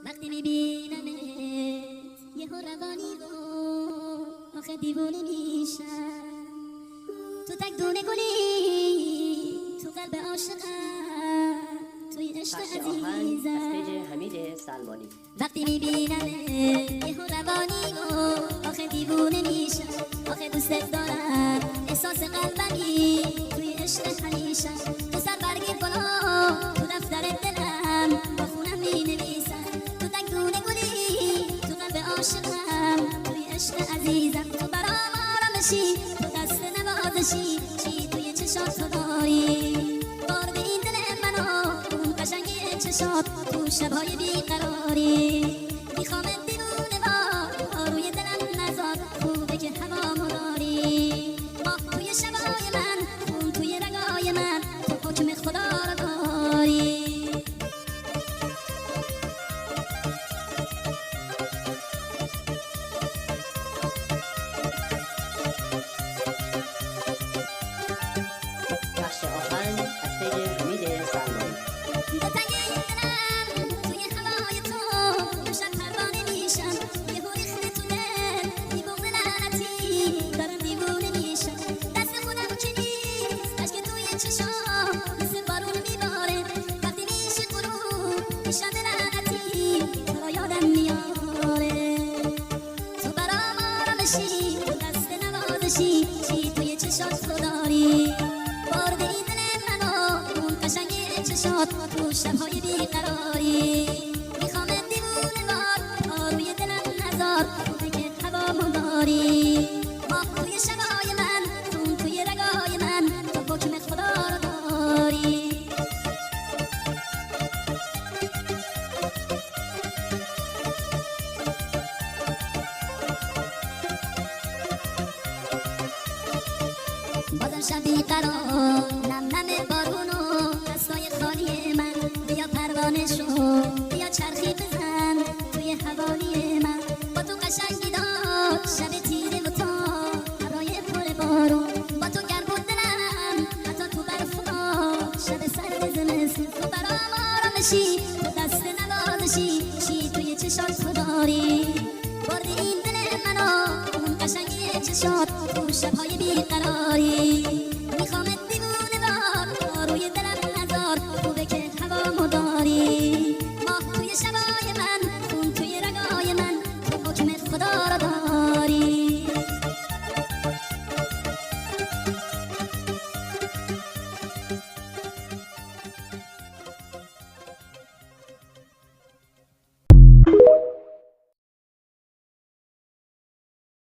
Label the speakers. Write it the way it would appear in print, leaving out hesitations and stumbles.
Speaker 1: وقتی میبینم یه روانی رو آخه دیوونه میشم. تو تک دونه گلی تو قلب عاشقم، توی عشق عزیزم.
Speaker 2: حمید سلمانی.
Speaker 1: وقتی میبینم یه روانی رو آخه دیوونه میشم. آخه دوست دارم احساس قلبمی توی عشق همیشم. تو سر برگ گلا تو دفتر دلم با خونم مینویسم. تو تک دونه گلی تو قلب عاشقم، توی عشق عزیزم. تو برام آرامشی، تو دست نوازشی، چی توی چشات تو داری. بارد این دل منو اون قشنگی چشات تو شبهای بیقراری. میخوام دیوونه با روی دلم نزار، خوبه که هوامو داری. ماه توی شبای من، خون توی رگای من، تو حکم خدا رو داری.
Speaker 2: بخش آهنگ از پیج حمید سلمانی.
Speaker 1: به تنگه دلم توی هوای تو یه شب پروانه میشم. یه ریخته تو دل بی بغض لعنتی دارم دیوونه میشم. دست خودم که نیست اشک توی چشام مثل بارون میباره. وقتی میشه غروب پیش دل لعنتی تو رو یادم میاره. تو برام آرامشی، تو دست نوازشی، چی توی چشات تو داری. بارد این دل منو اون قشنگی چشات تو شبهای بیقراری. میخوام دیوونه بار روی دلم نزار، خوبه که هوامو داری. ماه توی شبای من، خون توی رگای من، تو حکم خدا رو داری. بازم شب بیقرار، نم نم بارونو دستای خالی من. بیا پروانه شو، بیا چرخی بزن توی حوالی من. با تو قشنگی داد شب تیره و تا هوای پر بارون. با تو گرم بود دلم حتی تو برف و شب سرد زمستون. تو برام آرامشی، تو دست نوازشی، چی توی چشات تو داری. بردی این دل منو اون قشنگی چشات تو شبهای بیقراری.